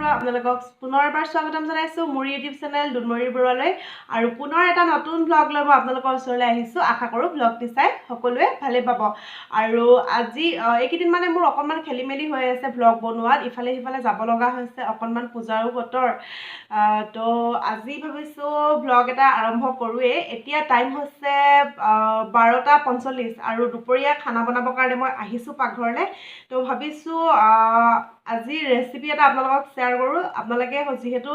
বৰুৱা আপোনালোকক পুনৰবাৰ স্বাগতম জনাইছো মোৰ ইউটিউব চেনেল দুনমৰি বৰুৱালৈ আৰু পুনৰ এটা নতুন ব্লগ লৈ মই আপোনালোকৰ ওচৰলৈ আহিছো আশা কৰো ব্লগটি চাই সকলোৱে ভালে পাব আৰু আজি এইকেইদিন মানে মোৰ অকনমান খেলিমেলি হৈ আছে ব্লগ বনোৱাত ইফালে সিফালে যাব লগা হৈছে অকনমান পূজাৰো বতৰ তো আজি ভাবিছো ব্লগ এটা আৰম্ভ কৰোৱে এতিয়া টাইম হৈছে 12:45 আৰু দুপৰীয়া খানা বনাবৰ কাৰণে মই আহিছো পাকঘৰলৈ তো ভাবিছো আজি ৰেচিপি এটা আপোনালোকক শ্বেয়াৰ কৰোঁ আপোনালোকে যিহেতু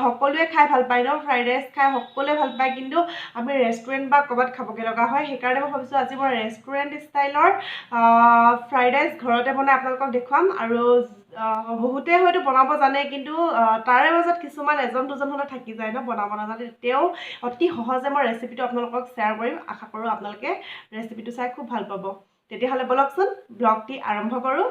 সকলোৱে খাই ভাল পায় ন ফ্ৰাইড ৰাইচ খাই সকলোৱে ভাল পায় কিন্তু আমি ৰেষ্টুৰেণ্ট বা ক'ৰবাত খাবগৈ লগা হয় সেইকাৰণে মই ভাবিছোঁ আজি মই ৰেষ্টুৰেণ্ট ষ্টাইলৰ ফ্ৰাইড ৰাইচ ঘৰতে বনাই আপোনালোকক দেখুৱাম আৰু বহুতে হয়তো বনাব জানে কিন্তু তাৰে মাজত কিছুমান এজন দুজন হ'লে থাকি যায় ন বনাব নাজানে তেওঁ অতি সহজে মই ৰেচিপিটো আপোনালোকক শ্বেয়াৰ কৰিম আশা কৰোঁ আপোনালোকে ৰেচিপিটো চাই খুব ভাল পাব তেতিয়াহ'লে বলকচোন ব্লগটি আৰম্ভ কৰোঁ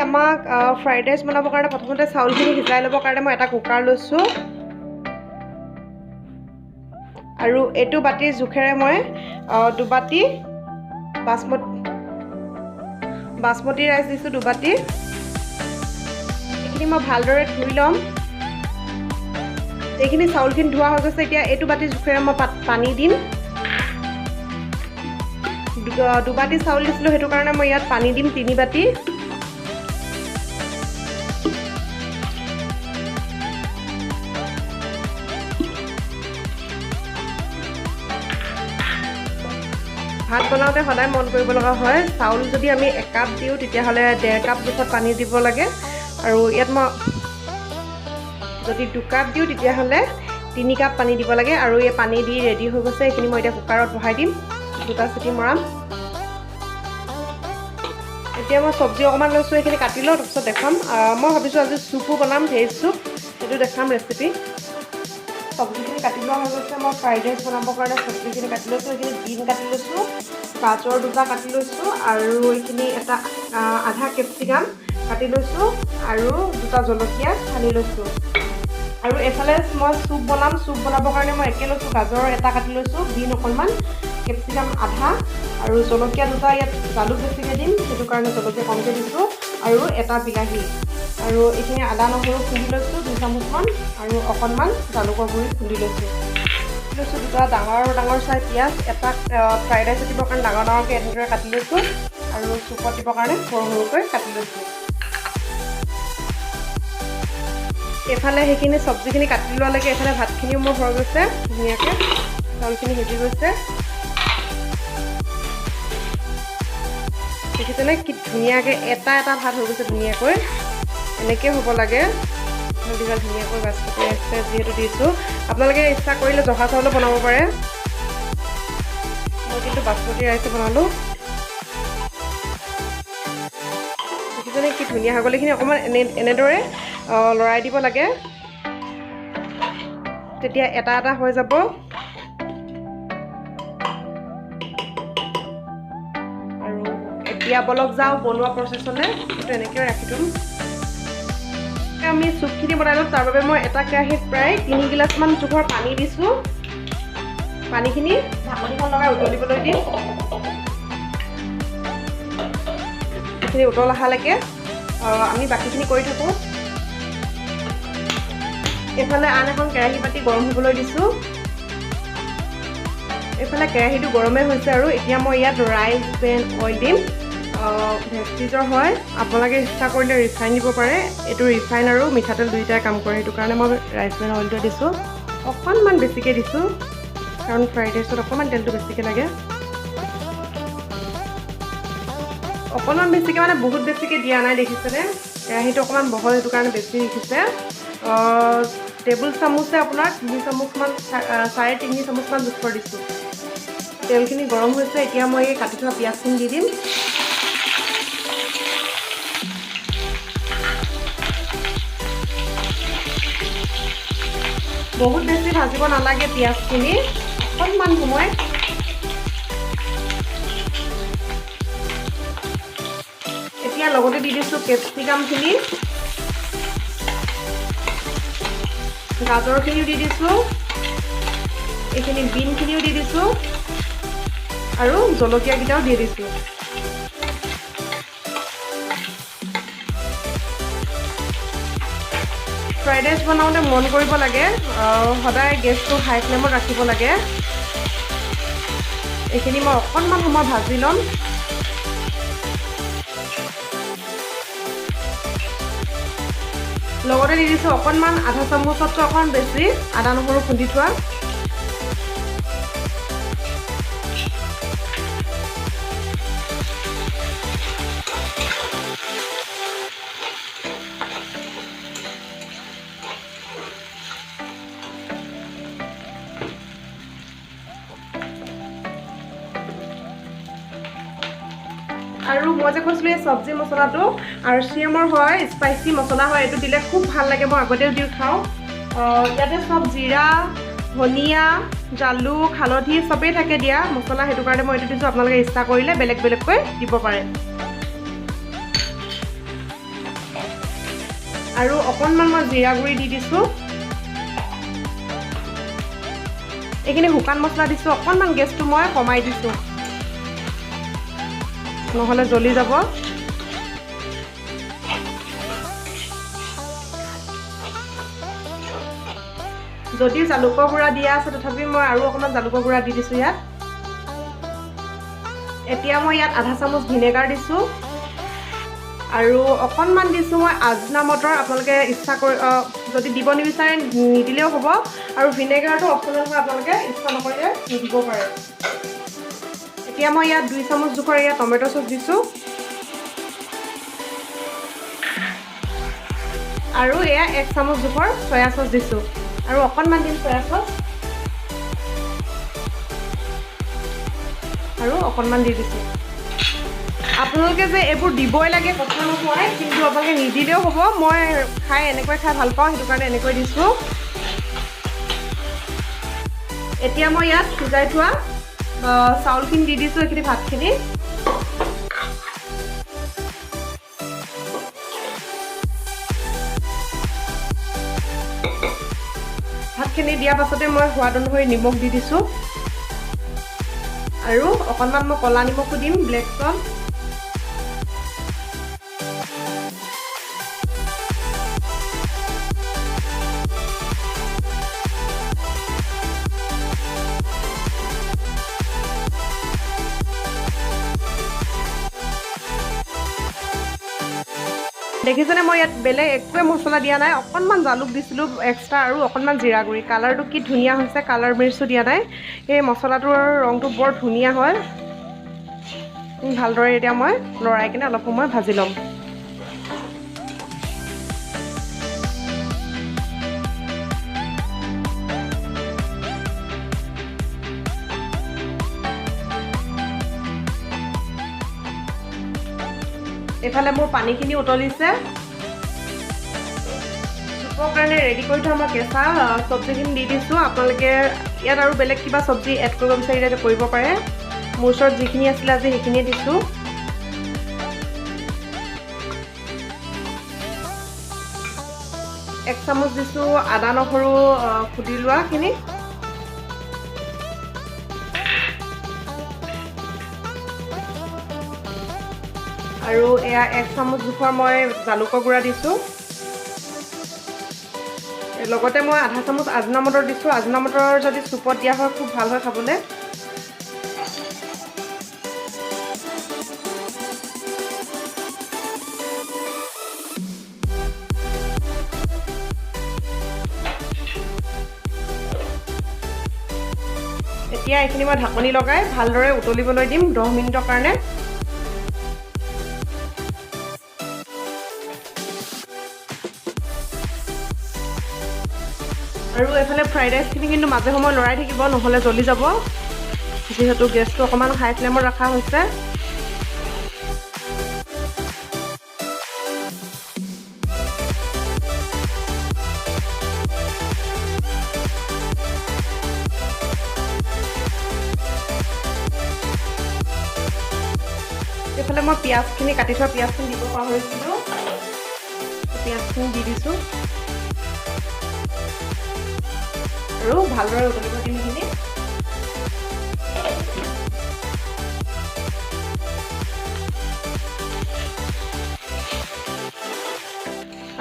আমাক ফ্ৰাইড ৰাইচ বনাবৰ কাৰণে প্ৰথমতে চাউলখিনি সিজাই ল'বৰ কাৰণে মই এটা কুকাৰ লৈছোঁ আৰু এইটো বাতিৰ জোখেৰে মই দুবাতি বাসমতি ৰাইচ দিছোঁ দুবাতি এইখিনি মই ভালদৰে ধুই ল'ম এইখিনি চাউলখিনি ধোৱা হৈ গৈছে এতিয়া এইটো বাতিৰ জোখেৰে মই পানী দিম দুবাতি চাউল দিছিলোঁ সেইটো কাৰণে মই ইয়াত পানী দিম 3 বাতি ভাত বনাওঁতে সদায় মন কৰিব লগা হয় চাউল যদি আমি 1 কাপ দিওঁ তেতিয়াহ'লে 1.5 কাপ জোখত পানী দিব লাগে আৰু ইয়াত মই যদি 2 কাপ দিওঁ তেতিয়াহ'লে 3 কাপ পানী দিব লাগে আৰু এই পানী দি ৰেডি হৈ গৈছে এইখিনি মই এতিয়া কুকাৰত বহাই দিম 2টা চিটি মৰাম এতিয়া মই চব্জি অকণমান লৈছোঁ এইখিনি কাটি লওঁ তাৰপিছত দেখাম মই ভাবিছোঁ আজি চুপো বনাম ভেজ চুপ সেইটো দেখাম ৰেচিপি চব্জিখিনি কাটি লোৱা হৈ গৈছে মই ফ্ৰাইড ৰাইচ বনাবৰ কাৰণে চব্জিখিনি কাটি লৈছোঁ এইখিনি বিন কাটি লৈছোঁ গাজৰ 2টা কাটি লৈছোঁ আৰু এইখিনি এটা আধা কেপচিকাম কাটি লৈছোঁ আৰু 2টা জলকীয়া সানি লৈছোঁ আৰু এফালে মই চুপ বনাবৰ কাৰণে মই একে লৈছোঁ গাজৰ এটা কাটি লৈছোঁ বিন অকণমান কেপচিকাম আধা আৰু জলকীয়া 2টা ইয়াত জালুক বেছিকৈ দিম সেইটো কাৰণে জলকীয়া কমকৈ দিছোঁ আৰু এটা বিলাহী আৰু এইখিনি আদা নহৰু খুন্দি লৈছোঁ 2 চামুচমান আৰু অকণমান জালুকৰ গুড়ি খুন্দি লৈছোঁ 2টা ডাঙৰ চাই পিঁয়াজ এটা ফ্ৰাইড ৰাইচ দিবৰ কাৰণে ডাঙৰকৈ এনেদৰে কাটি লৈছোঁ আৰু চুপত দিবৰ কাৰণে সৰুকৈ কাটি লৈছোঁ এইফালে সেইখিনি চব্জিখিনি কাটি লোৱালৈকে এইফালে ভাতখিনিও মোৰ হৈ গৈছে ধুনীয়াকৈ চাউলখিনি সিজি গৈছে দেখিছেনে কি ধুনীয়াকৈ এটা ভাত হৈ গৈছে ধুনীয়াকৈ এনেকৈ হ'ব লাগে ধুনীয়াকৈ বাচমতি ৰাইচ যিহেতু দিছোঁ আপোনালোকে ইচ্ছা কৰিলে জহা চাউলো বনাব পাৰে মই কিন্তু বাচমতি ৰাইচে বনালোঁ দেখিছেনে কি ধুনীয়া হৈ গ'ল এইখিনি অকণমান এনেদৰে লৰাই দিব লাগে তেতিয়া এটা হৈ যাব আৰু এতিয়া বলক যাওঁ বনোৱা প্ৰচেছলৈ সেইটো এনেকৈ ৰাখি দিম আমি চুপখিনি বনাই লওঁ তাৰ বাবে মই এটা কেৰাহীত প্ৰায় 3 গিলাচমান জোখৰ পানী দিছোঁ পানীখিনি ঢাকনিখন লগাই উতলিবলৈ দিম এইখিনি উতল অহালৈকে আমি বাকীখিনি কৰি থাকোঁ এইফালে আন এখন কেৰাহী পাতি গৰম হ'বলৈ দিছোঁ এইফালে কেৰাহীটো গৰমে হৈছে আৰু এতিয়া মই ইয়াত ৰাইচ ব্ৰেন অইল দিম ভেষ্টিজৰ হয় আপোনালোকে ইচ্ছা কৰিলে ৰিফাইন দিব পাৰে এইটো ৰিফাইন আৰু মিঠাতেল দুয়োটাই কাম কৰে সেইটো কাৰণে মই ৰাইচ ব্ৰেন অইলটো দিছোঁ অকণমান বেছিকৈ দিছোঁ কাৰণ ফ্ৰাইড ৰাইচত অকণমান তেলটো বেছিকৈ লাগে অকণমান বেছিকৈ মানে বহুত বেছিকৈ দিয়া নাই দেখিছেনে কেৰাহীটো অকণমান বহল সেইটো কাৰণে বেছি দেখিছে টেবুল চামুচে আপোনাৰ 3 চামুচমান 3.5 চামুচমান জোখৰ দিছোঁ তেলখিনি গৰম হৈছে এতিয়া মই এই কাটি থোৱা পিঁয়াজখিনি দি দিম বহুত বেছি ভাজিব নালাগে পিঁয়াজখিনি অকণমান সময় এতিয়া লগতে দি দিছোঁ কেপচিকামখিনি গাজৰখিনিও দি দিছোঁ, এইখিনি বিনখিনিও দি দিছোঁ আৰু জলকীয়াকেইটাও দি দিছোঁ। ফ্ৰাইড ৰাইচ বনাওঁতে মন কৰিব লাগে, সদায় গেছটো হাই ফ্লেমত ৰাখিব লাগে। এইখিনি মই অকণমান সময় ভাজি ল'ম। লগতে দি দিছোঁ অকণমান, আধা চামুচতকৈ অকণমান বেছি আদা নহৰু খুন্দি থোৱা। আৰু মই যে কৈছিলোঁ এই চব্জি মছলাটো RCMৰ হয়, স্পাইচি মছলা হয়, এইটো দিলে খুব ভাল লাগে, মই আগতেও দি খাওঁ। ইয়াতে চব জিৰা, ধনিয়া, জালুক, হালধি চবেই থাকে দিয়া মছলা, সেইটো কাৰণে মই এইটো দিছোঁ। আপোনালোকে ইচ্ছা কৰিলে বেলেগ বেলেগকৈ দিব পাৰে। আৰু অকণমান মই জিৰা গুড়ি দি দিছোঁ। এইখিনি শুকান মছলা দিছোঁ, অকণমান গেছটো মই কমাই দিছোঁ, নহ'লে জ্বলি যাব। যদি জালুকৰ গুড়া দিয়া আছে, তথাপি মই আৰু অকণমান জালুকৰ গুড়া দি দিছোঁ ইয়াত। এতিয়া মই ইয়াত আধা চামুচ ভিনেগাৰ দিছোঁ আৰু অকণমান দিছোঁ মই আজনা মটৰ। আপোনালোকে ইচ্ছা কৰি যদি দিব নিবিচাৰে নিদিলেও হ'ব, আৰু ভিনেগাৰটো অপচনেল হয়, আপোনালোকে ইচ্ছা নকৰিলে নিদিব পাৰে। এতিয়া মই ইয়াত 2 চামুচ জোখৰ ইয়াত টমেটো চচ দিছোঁ আৰু এয়া 1 চামুচ জোখৰ চয়া চচ দিছোঁ আৰু অকণমান দিম চয়া চচ আৰু অকণমান দি দিছোঁ। আপোনালোকে যে এইবোৰ দিবই লাগে কথা নহয়, কিন্তু আপোনালোকে নিদিলেও হ'ব। মই এনেকৈ খাই ভাল পাওঁ, সেইটো কাৰণে এনেকৈ দিছোঁ। এতিয়া মই ইয়াত সিজাই থোৱা চাউলখিনি দি দিছোঁ, এইখিনি ভাতখিনি। ভাতখিনি দিয়াৰ পাছতে মই সোৱাদ অনুসৰি নিমখ দি দিছোঁ আৰু অকণমান মই ক'লা নিমখো দিম, ব্লেক চল্ট। দেখিছেনে, মই ইয়াত বেলেগ একোৱে মছলা দিয়া নাই, অকণমান জালুক দিছিলোঁ এক্সট্ৰা আৰু অকণমান জিৰা গুড়ি। কালাৰটো কি ধুনীয়া হৈছে, কালাৰ মিৰ্চো দিয়া নাই। এই মছলাটোৰ ৰংটো বৰ ধুনীয়া হয়। ভালদৰে এতিয়া মই লৰাই কিনে অলপ সময় ভাজি ল'ম। এইফালে মোৰ পানীখিনি উতলিছে। চুপৰ কাৰণে ৰেডি কৰি থোৱা মই কেঁচা চব্জিখিনি দি দিছোঁ। আপোনালোকে ইয়াত আৰু বেলেগ কিবা চব্জি এড কৰিব বিচাৰিলে কৰিব পাৰে। মোৰ ওচৰত যিখিনি আছিলে আজি সেইখিনিয়ে দিছোঁ। এক চামুচ দিছোঁ আদা নহৰু খুদি লোৱাখিনি। আৰু এয়া 1 চামুচ জোখৰ মই জালুকৰ গুড়া দিছোঁ। লগতে মই আধা চামুচ আজনা মটৰ দিছোঁ। আজনা মটৰ যদি চুপত দিয়া হয় খুব ভাল হয় খাবলৈ। এতিয়া এইখিনি মই ঢাকনি লগাই ভালদৰে উতলিবলৈ দিম 10 মিনিটৰ কাৰণে। আৰু এইফালে ফ্ৰাইড ৰাইচখিনি কিন্তু মাজে সময়ে লৰাই থাকিব, নহ'লে জ্বলি যাব, যিহেতু গেছটো অকণমান হাই ফ্লেমত ৰখা হৈছে। এইফালে মই পিঁয়াজখিনি কাটি থোৱা পিঁয়াজখিনি দিব পাহৰিছিলোঁ, পিঁয়াজখিনি দি দিছোঁ। আৰু ভালদৰে উতলিব দিম এইখিনি।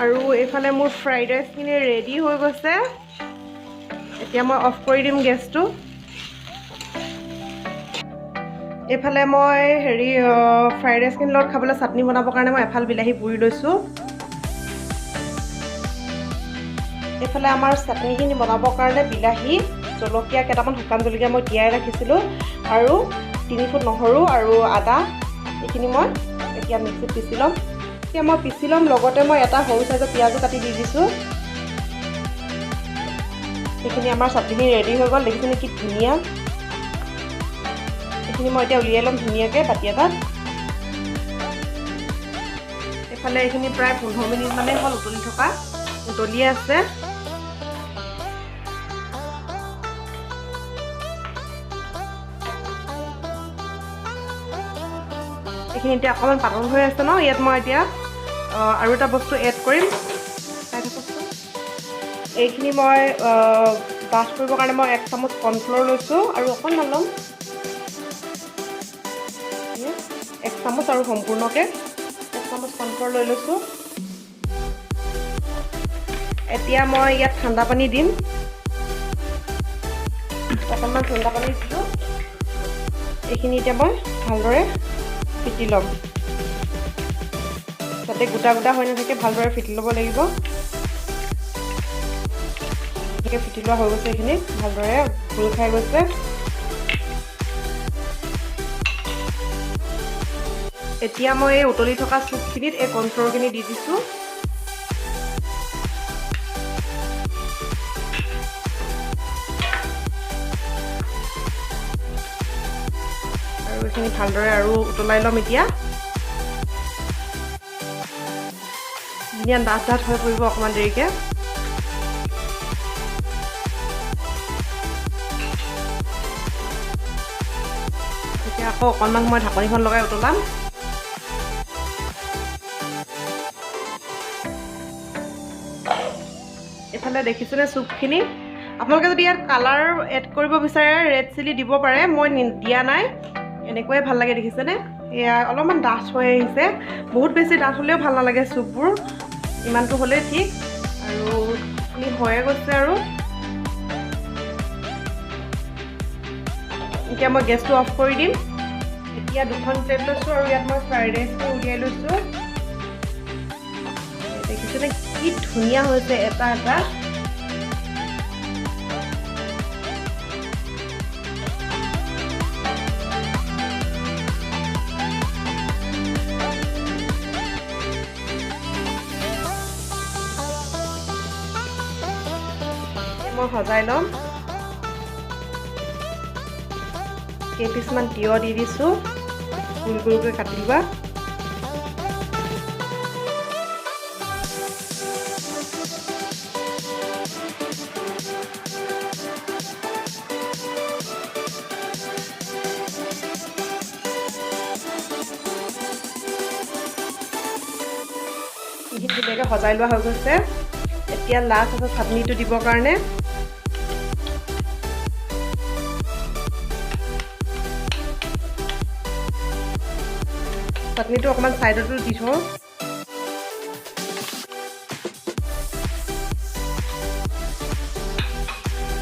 আৰু এইফালে মোৰ ফ্ৰাইড ৰাইচখিনি ৰেডি হৈ গৈছে। এতিয়া মই অফ কৰি দিম গেছটো। এইফালে মই ফ্ৰাইড ৰাইচখিনিৰ লগত খাবলৈ চাটনি বনাবৰ কাৰণে মই এফাল বিলাহী পুৰি লৈছোঁ। এইফালে আমাৰ চাটনিখিনি বনাবৰ কাৰণে বিলাহী, জলকীয়া কেইটামান, শুকান জলকীয়া মই তিয়াই ৰাখিছিলোঁ, আৰু 3 ফুট নহৰু আৰু আদা, এইখিনি মই এতিয়া মিক্সিত পিচি ল'ম। এতিয়া মই পিচি ল'ম, লগতে মই এটা সৰু চাইজৰ পিঁয়াজো কাটি দি দিছোঁ। এইখিনি আমাৰ চাটনিখিনি ৰেডি হৈ গ'ল, দেখিছেনে কি ধুনীয়া। এইখিনি মই এতিয়া উলিয়াই ল'ম ধুনীয়াকৈ বাতি এটাত। এইফালে এইখিনি প্ৰায় 15 মিনিট মানে হ'ল উতলিয়ে আছে। এইখিনি এতিয়া অকণমান পাতল হৈ আছে ন, ইয়াত মই এতিয়া আৰু এটা বস্তু এড কৰিম। এইখিনি মই ডাঠ কৰিবৰ কাৰণে মই 1 চামুচ কৰ্ণফ্ল'ৰ লৈছোঁ, আৰু অকণমান ল'ম 1 চামুচ, আৰু সম্পূৰ্ণকৈ 1 চামুচ কৰ্ণফ্ল'ৰ লৈ লৈছোঁ। এতিয়া মই ইয়াত ঠাণ্ডা পানী দিম, অকণমান ঠাণ্ডা পানী দিলোঁ। এইখিনি এতিয়া মই ভালদৰে ফিটি ল'ম, যাতে গোটা গোটা হৈ নাথাকে, ভালদৰে ফিটি ল'ব লাগিব। এনেকৈ ফিটি লোৱা হৈ গৈছে, এইখিনি ভালদৰে ঘূৰি খাই গৈছে। এতিয়া মই এই উতলি থকা চুপখিনিত এই কৰ্ণফ্ল'ৰখিনি দি দিছোঁ। আৰু এইখিনি ভালদৰে আৰু উতলাই ল'ম। এতিয়া ধুনীয়া ডাঠ ডাঠ হৈ পৰিব অকণমান দেৰিকৈ। এতিয়া আকৌ অকণমান সময় ঢাকনিখন লগাই উতলাম। এইফালে দেখিছেনে চুপখিনি? আপোনালোকে যদি ইয়াত কালাৰ এড কৰিব বিচাৰে ৰেড চিলি দিব পাৰে, মই দিয়া নাই, এনেকুৱাই ভাল লাগে। দেখিছেনে? এয়া অলপমান ডাঠ হৈ আহিছে, বহুত বেছি ডাঠ হ'লেও ভাল নালাগে চুপবোৰ, ইমানটো হ'লেই ঠিক। আৰু এইখিনি হৈয়ে গৈছে। আৰু এতিয়া মই গেছটো অফ কৰি দিম। এতিয়া 2খন প্লেট লৈছোঁ, আৰু ইয়াত মই ফ্ৰাইড ৰাইচটো উলিয়াই লৈছোঁ। দেখিছেনে কি ধুনীয়া হৈছে এটা এটা। মই সজাই ল'ম। কেইপিচমান তিয়ঁহ দি দিছোঁ, গোল গোলকৈ কাটি লোৱা। ধুনীয়াকৈ সজাই লোৱা হৈ গৈছে। এতিয়া লাষ্ট আছে চাটনিটো দিবৰ কাৰণে। চাটনিটো অকণমান ছাইডতো দি থওঁ।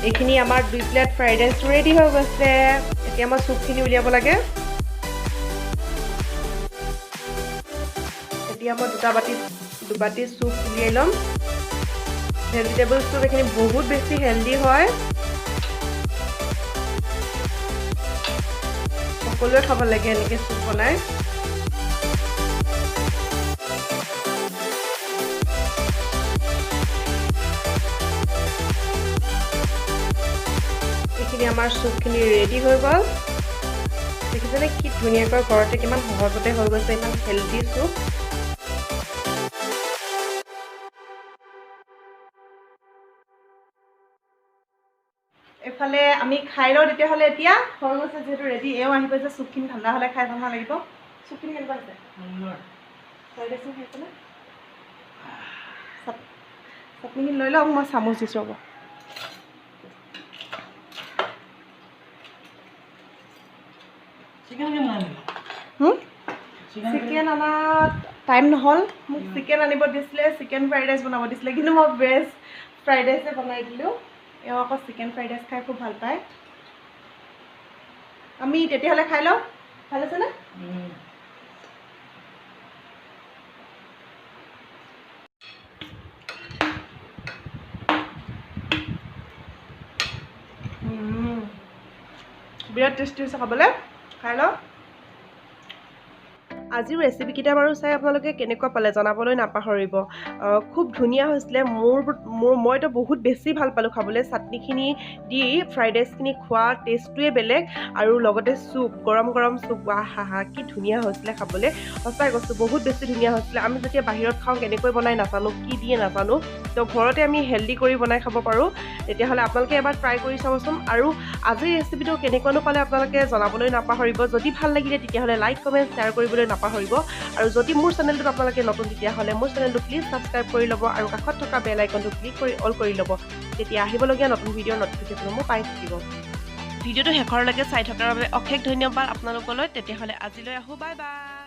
এইখিনি আমাৰ 2 প্লেট ফ্ৰাইড ৰাইচ ৰেডি হৈ গৈছে। এতিয়া মই চুপখিনি উলিয়াব লাগে। এতিয়া মই দুবাটি চুপ উলিয়াই ল'ম। ভেজিটেবল চুপ, এইখিনি বহুত বেছি হেল্ডি হয়, সকলোৱে খাব লাগে এনেকৈ চুপ বনাই। এইখিনি আমাৰ চুপখিনি ৰেডি হৈ গ'ল। দেখিছেনে কি ধুনীয়াকৈ ঘৰতে কিমান সহজতে হৈ গৈছে, ইমান হেল্ডি চুপ। এইফালে আমি খাই লওঁ তেতিয়াহ'লে। এতিয়া হৈ গৈছে যিহেতু ৰেডি, এও আহি পাইছে। চুপখিনি ঠাণ্ডা হ'লে খাই ভাল লাগিব। চুপখিনি কেনেকুৱা হৈছে? চাটনিখিনি লৈ লওক, মই চামুচ দিছোঁ ৰ'ব। চিকেন আনাত টাইম নহ'ল মোক চিকেন আনিব দিছিলে চিকেন ফ্ৰাইড ৰাইচ বনাব দিছিলে কিন্তু মই ভেজ ফ্ৰাইড ৰাইচে বনাই দিলোঁ এওঁ আকৌ চিকেন ফ্ৰাইড ৰাইচ খাই খুব ভাল পায় আমি তেতিয়াহ'লে খাই লওঁ ভাল আছেনে বিৰাট টেষ্টি হৈছে খাবলৈ খাই লওঁ আজিৰ ৰেচিপিকেইটা বাৰু চাই আপোনালোকে কেনেকুৱা পালে জনাবলৈ নাপাহৰিব খুব ধুনীয়া হৈছিলে মইতো বহুত বেছি ভাল পালোঁ খাবলৈ চাটনিখিনি দি ফ্ৰাইড ৰাইচখিনি খোৱা টেষ্টটোৱে বেলেগ আৰু লগতে চুপ গৰম গৰম চুপ হা কি ধুনীয়া হৈছিলে খাবলৈ সঁচাই কৈছোঁ বহুত বেছি ধুনীয়া হৈছিলে আমি যেতিয়া বাহিৰত খাওঁ কেনেকৈ বনাই নাজানো কি দিয়ে নাজানো তো ঘৰতে আমি হেল্ডি কৰি বনাই খাব পাৰোঁ তেতিয়াহ'লে আপোনালোকে এবাৰ ট্ৰাই কৰি চাবচোন আৰু আজিৰ ৰেচিপিটো কেনেকুৱানো পালে আপোনালোকে জনাবলৈ নাপাহৰিব যদি ভাল লাগিলে তেতিয়াহ'লে লাইক কমেণ্ট শ্বেয়াৰ কৰিবলৈ নাপাহৰিব আৰু যদি মোৰ চেনেলটোত আপোনালোকে নতুন তেতিয়াহ'লে মোৰ চেনেলটো প্লিজ ছাবস্ক্ৰাইব কৰি ল'ব আৰু কাষত থকা বেল আইকনটো ক্লিক কৰি অল কৰি ল'ব তেতিয়া আহিবলগীয়া নতুন ভিডিঅ'ৰ নটিফিকেশ্যনসমূহ পাই থাকিব ভিডিঅ'টো শেষৰলৈকে চাই থকাৰ বাবে অশেষ ধন্যবাদ আপোনালোকলৈ তেতিয়াহ'লে আজিলৈ আহোঁ বাই বাই